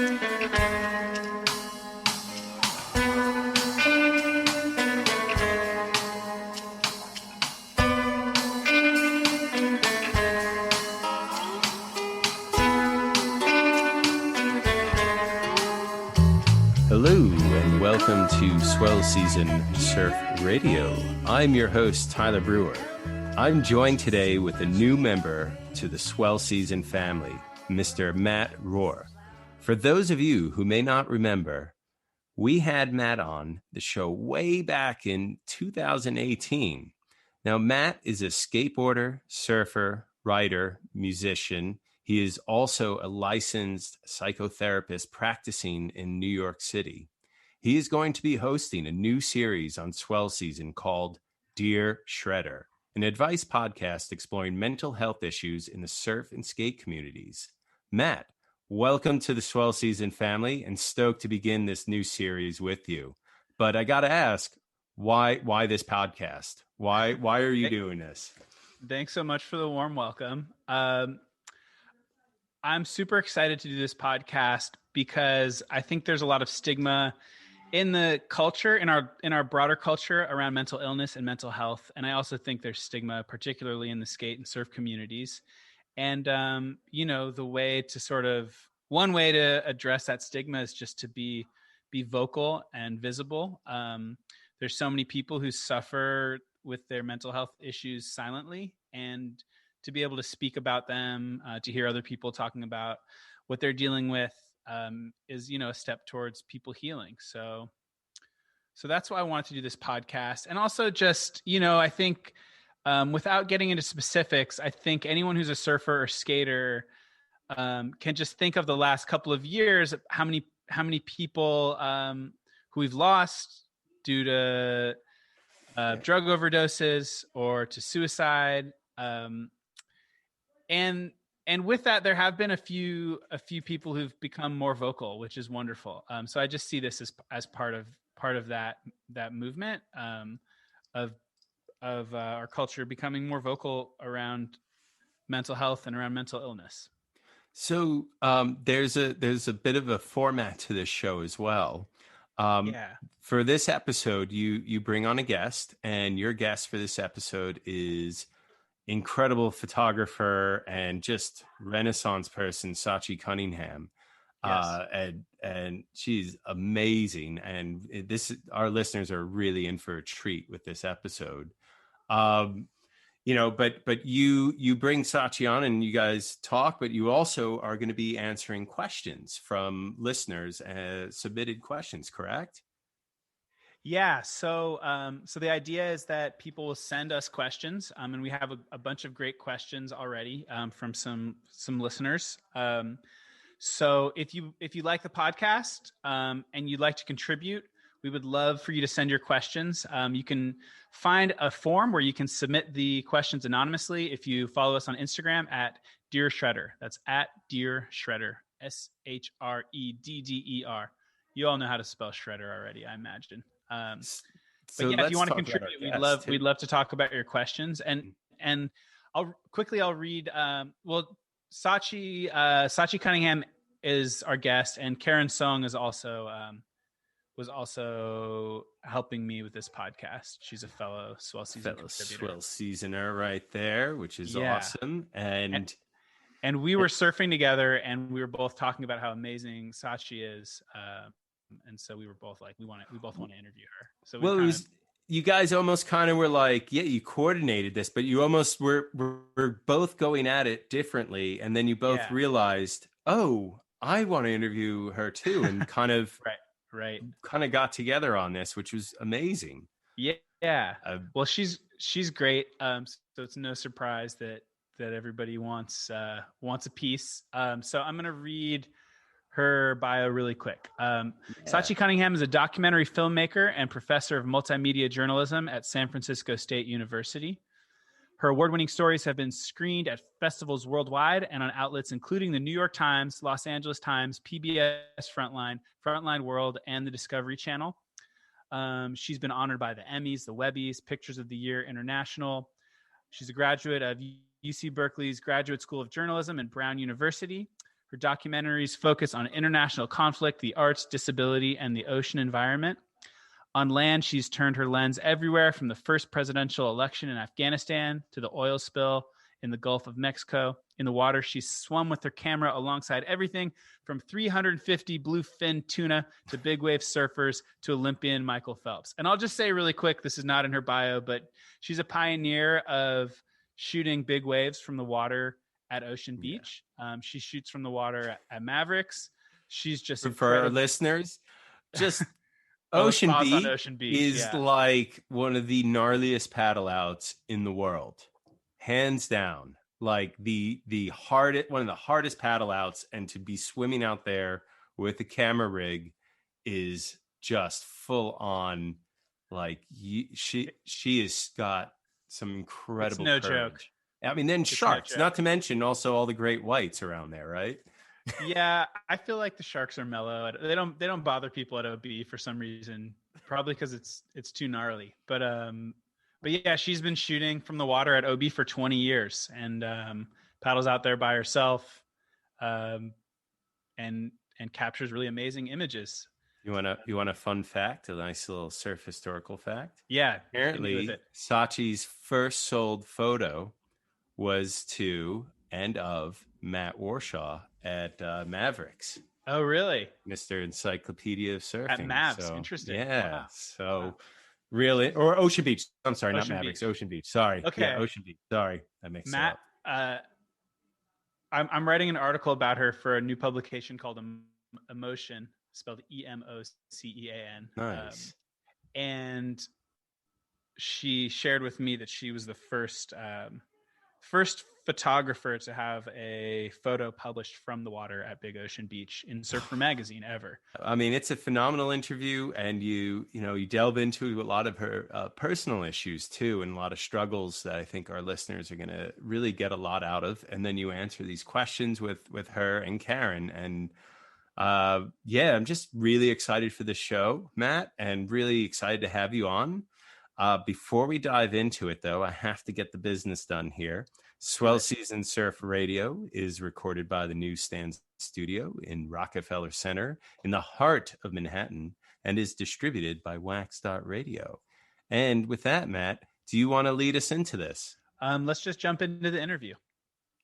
Hello and welcome to Swell Season Surf Radio. I'm your host, Tyler Brewer. I'm joined today with a new member to the Swell Season family, Mr. Matt Rohr. For those of you who may not remember, we had Matt on the show way back in 2018. Now, Matt is a skateboarder, surfer, writer, musician. He is also a licensed psychotherapist practicing in New York City. He is going to be hosting a new series on Swell Season called Dear Shredder, an advice podcast exploring mental health issues in the surf and skate communities. Matt, welcome to the Swell Season family and stoked to begin this new series with you. But I got to ask, why this podcast? Why are you doing this? Thanks so much for the warm welcome. I'm super excited to do this podcast because I think there's a lot of stigma in the culture, in our broader culture around mental illness and mental health. And I also think there's stigma, particularly in the skate and surf communities. And, one way to address that stigma is just to be vocal and visible. There's so many people who suffer with their mental health issues silently, and to be able to speak about them, to hear other people talking about what they're dealing with is, a step towards people healing. So that's why I wanted to do this podcast. And also just, I think without getting into specifics, I think anyone who's a surfer or skater can just think of the last couple of years, how many people who we've lost due to drug overdoses or to suicide. And with that, there have been a few people who've become more vocal, which is wonderful. So I just see this as part of that movement of our culture becoming more vocal around mental health and around mental illness. So there's a bit of a format to this show as well. For this episode, you bring on a guest, and your guest for this episode is incredible photographer and just Renaissance person, Sachi Cunningham. Yes. And she's amazing. And our listeners are really in for a treat with this episode. But you bring Sachi on and you guys talk, but you also are going to be answering questions from listeners, submitted questions, correct? Yeah. So the idea is that people will send us questions, and we have a bunch of great questions already from some listeners. So if you like the podcast and you'd like to contribute, we would love for you to send your questions. You can find a form where you can submit the questions anonymously if you follow us on Instagram at Dear Shredder. That's at Dear Shredder, SHREDDER. You all know how to spell Shredder already, I imagine. But yeah, if you want to contribute, we'd love to talk about your questions. And I'll read. Sachi Cunningham is our guest, and Karen Song is was also helping me with this podcast. She's a fellow Swell Season contributor. Swell Seasoner right there, which is awesome. And we were surfing together, and we were both talking about how amazing Sachi is. And so we were both like, we both want to interview her. So you guys almost kind of were like, yeah, you coordinated this, but you almost were both going at it differently. And then you both realized, oh, I want to interview her too. And kind of, right. Kind of got together on this, which was amazing. Yeah. Well, she's great. So it's no surprise that everybody wants a piece. So I'm going to read her bio really quick. Sachi Cunningham is a documentary filmmaker and professor of multimedia journalism at San Francisco State University. Her award-winning stories have been screened at festivals worldwide and on outlets including the New York Times, Los Angeles Times, PBS Frontline World, and the Discovery Channel. She's been honored by the Emmys, the Webbies, Pictures of the Year International. She's a graduate of UC Berkeley's Graduate School of Journalism and Brown University. Her documentaries focus on international conflict, the arts, disability, and the ocean environment. On land, she's turned her lens everywhere from the first presidential election in Afghanistan to the oil spill in the Gulf of Mexico. In the water, she's swum with her camera alongside everything from 350 bluefin tuna to big wave surfers to Olympian Michael Phelps. And I'll just say really quick, this is not in her bio, but she's a pioneer of shooting big waves from the water at Ocean Beach. She shoots from the water at Mavericks. She's just for our listeners, just Ocean Beach is like one of the gnarliest paddle outs in the world, hands down. Like one of the hardest paddle outs, and to be swimming out there with a camera rig is just full on. Like she has got some incredible courage. Joke. I mean, then sharks, not to mention also all the great whites around there, right? Yeah, I feel like the sharks are mellow. They don't bother people at OB for some reason. Probably because it's too gnarly. But yeah, she's been shooting from the water at OB for 20 years and paddles out there by herself, and captures really amazing images. You want a fun fact, a nice little surf historical fact? Yeah. Apparently, Sachi's first sold photo was to and of Matt Warshaw at Mavericks. Oh, really? Mr. Encyclopedia of Surfing. At Mavs. So, interesting. Yeah. Wow. So wow. Really, or Ocean Beach. I'm sorry, Ocean not Mavericks. Beach. Ocean Beach. Sorry. Okay. Yeah, Ocean Beach. Sorry. That makes sense. Matt, I'm writing an article about her for a new publication called Emotion, spelled EMOCEAN. Nice. And she shared with me that she was the first photographer to have a photo published from the water at Big Ocean Beach in Surfer magazine ever. I mean, it's a phenomenal interview, and you delve into a lot of her personal issues too, and a lot of struggles that I think our listeners are going to really get a lot out of. And then you answer these questions with her and Karen. And I'm just really excited for the show, Matt, and really excited to have you on. Before we dive into it, though, I have to get the business done here. Swell Season Surf Radio is recorded by the NewsStand studio in Rockefeller Center in the heart of Manhattan and is distributed by WAX.Radio. And with that, Matt, do you want to lead us into this? Let's just jump into the interview.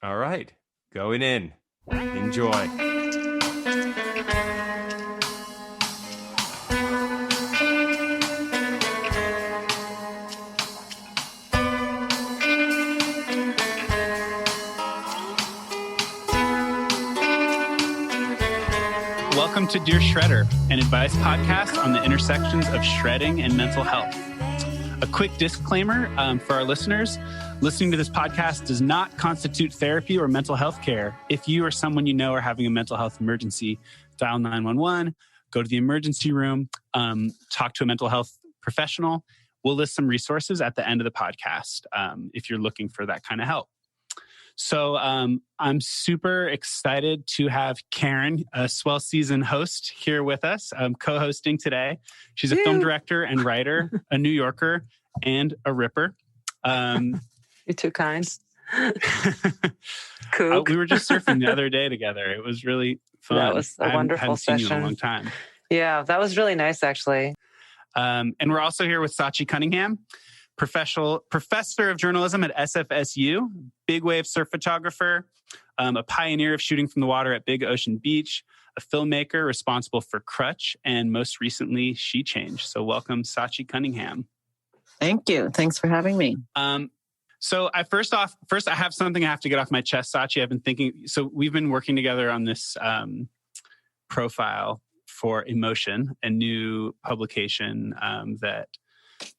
All right. Going in. Enjoy. Welcome to Dear Shredder, an advice podcast on the intersections of shredding and mental health. A quick disclaimer for our listeners. Listening to this podcast does not constitute therapy or mental health care. If you or someone you know are having a mental health emergency, dial 911, go to the emergency room, talk to a mental health professional. We'll list some resources at the end of the podcast if you're looking for that kind of help. So I'm super excited to have Karen, a Swell Season host, here with us, co-hosting today. She's a film director and writer, a New Yorker, and a ripper. You're too kind. We were just surfing the other day together. It was really fun. That was a wonderful session. Seen you in a long time. Yeah, that was really nice, actually. And we're also here with Sachi Cunningham, professor of journalism at SFSU, big wave surf photographer, a pioneer of shooting from the water at Big Ocean Beach, a filmmaker responsible for Crutch, and most recently, She Change. So welcome, Sachi Cunningham. Thank you. Thanks for having me. So I first I have something I have to get off my chest, Sachi. I've been thinking, so we've been working together on this profile for Emotion, a new publication that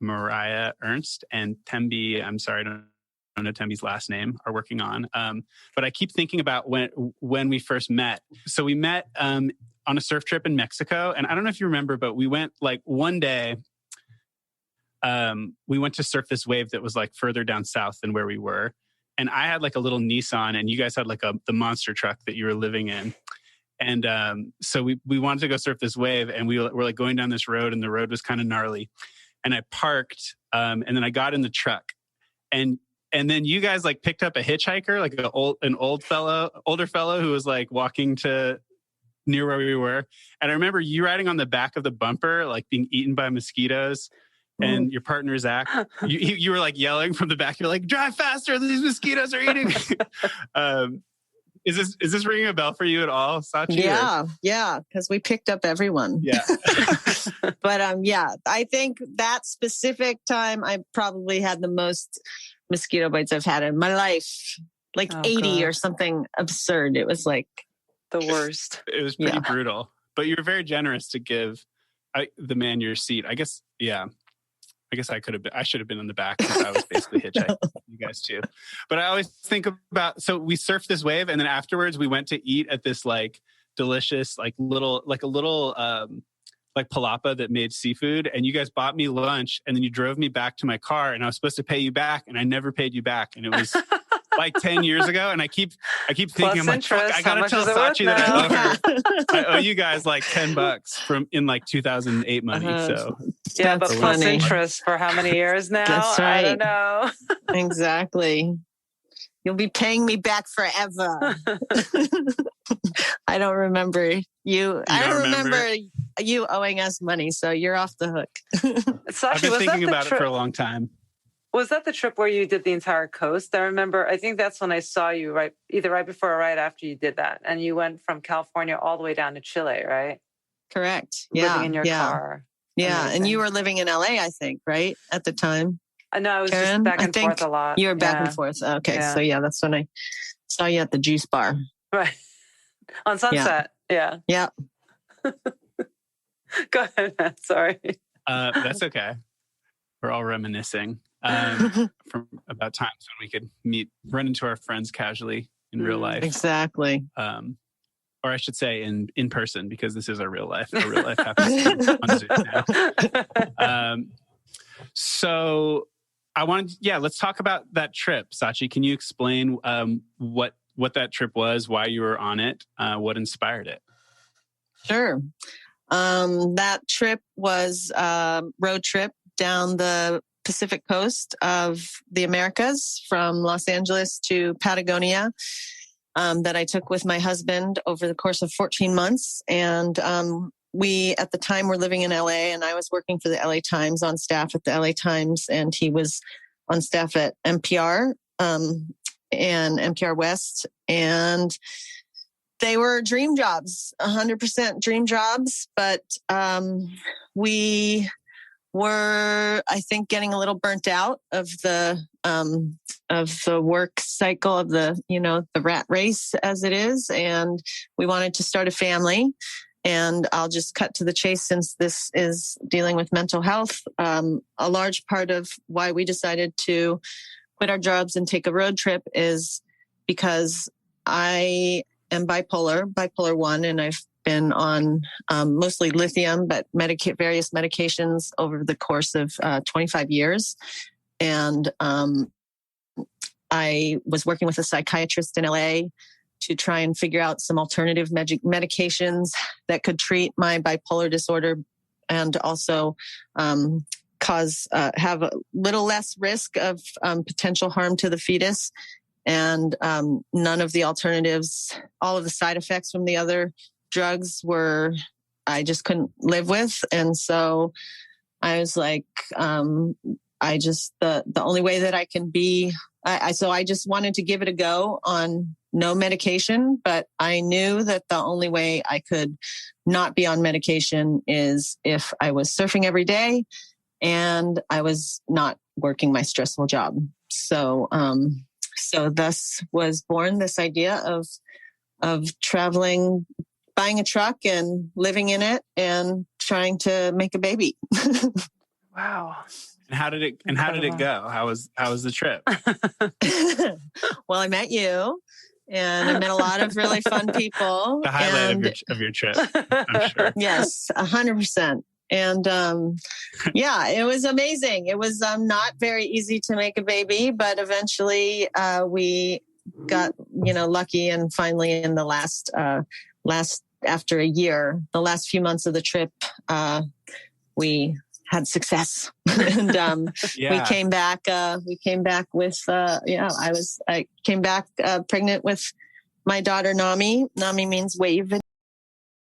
Mariah Ernst and Tembi, I'm sorry, I don't know Tembi's last name, are working on. But I keep thinking about when we first met. So we met on a surf trip in Mexico. And I don't know if you remember, but we went like one day, we went to surf this wave that was like further down south than where we were. And I had like a little Nissan and you guys had like the monster truck that you were living in. And so we wanted to go surf this wave and we were like going down this road and the road was kind of gnarly. And I parked, and then I got in the truck. And And then you guys like picked up a hitchhiker, like an older fellow who was like walking to near where we were. And I remember you riding on the back of the bumper, like being eaten by mosquitoes. And your partner, Zach, you were like yelling from the back. You're like, drive faster. These mosquitoes are eating. Is this ringing a bell for you at all, Sachi? Yeah. Because we picked up everyone. Yeah. But I think that specific time I probably had the most mosquito bites I've had in my life. Like 80 or something absurd. It was like the worst. It was pretty brutal. But you were very generous to give the man your seat. I guess I should have been in the back because I was basically hitchhiking you guys too. But I always think about, so we surfed this wave and then afterwards we went to eat at this like delicious, like a little palapa that made seafood. And you guys bought me lunch and then you drove me back to my car and I was supposed to pay you back and I never paid you back. And it was like 10 years ago. And I keep thinking, I'm like, fuck, I gotta tell Sachi that I owe you guys like $10 from in like 2008 money. So yeah, but plus interest for how many years now? That's right. I don't know. Exactly. You'll be paying me back forever. I don't remember you. I don't remember you owing us money, so you're off the hook. Sachi, I've been thinking about it for a long time. Was that the trip where you did the entire coast? I think that's when I saw you either right before or right after you did that. And you went from California all the way down to Chile, right? Correct. Yeah. Living in your car. Yeah. Amazing. And you were living in LA, I think, right? At the time. No, I was Karen, just back and forth a lot. You were back and forth. Okay. Yeah. So that's when I saw you at the juice bar. Right. On Sunset. Yeah. Yeah. Go ahead, Matt. Sorry. That's okay. We're all reminiscing from about times when we could run into our friends casually in real life. Exactly. Or I should say in person, because this is our real life. Our real life happens on Zoom now. So I wanted, let's talk about that trip. Sachi, can you explain what that trip was, why you were on it, what inspired it? Sure. That trip was a road trip down the Pacific coast of the Americas from Los Angeles to Patagonia that I took with my husband over the course of 14 months. And we, at the time, were living in LA, and I was working for the LA Times, on staff at the LA Times, and he was on staff at NPR and NPR West. And they were dream jobs, 100% dream jobs. But we were, I think, getting a little burnt out of the work cycle of the rat race as it is. And we wanted to start a family. And I'll just cut to the chase, since this is dealing with mental health. A large part of why we decided to quit our jobs and take a road trip is because I am bipolar 1, and I've been on mostly lithium, but various medications over the course of 25 years. And I was working with a psychiatrist in LA to try and figure out some alternative medications that could treat my bipolar disorder and also have a little less risk of potential harm to the fetus. And none of the alternatives, all of the side effects from the other drugs I just couldn't live with. And so I was like, the only way that I can be, so I just wanted to give it a go on no medication, but I knew that the only way I could not be on medication is if I was surfing every day and I was not working my stressful job. So thus was born this idea of traveling, buying a truck and living in it and trying to make a baby. Wow. And how did it go? How was the trip? Well, I met you, and I met a lot of really fun people. The highlight of your trip, I'm sure. Yes, 100%. And it was amazing. It was not very easy to make a baby, but eventually we got lucky, and finally in the last after a year, the last few months of the trip, we had success. And we came back with, I came back pregnant with my daughter, Nami. Nami means wave in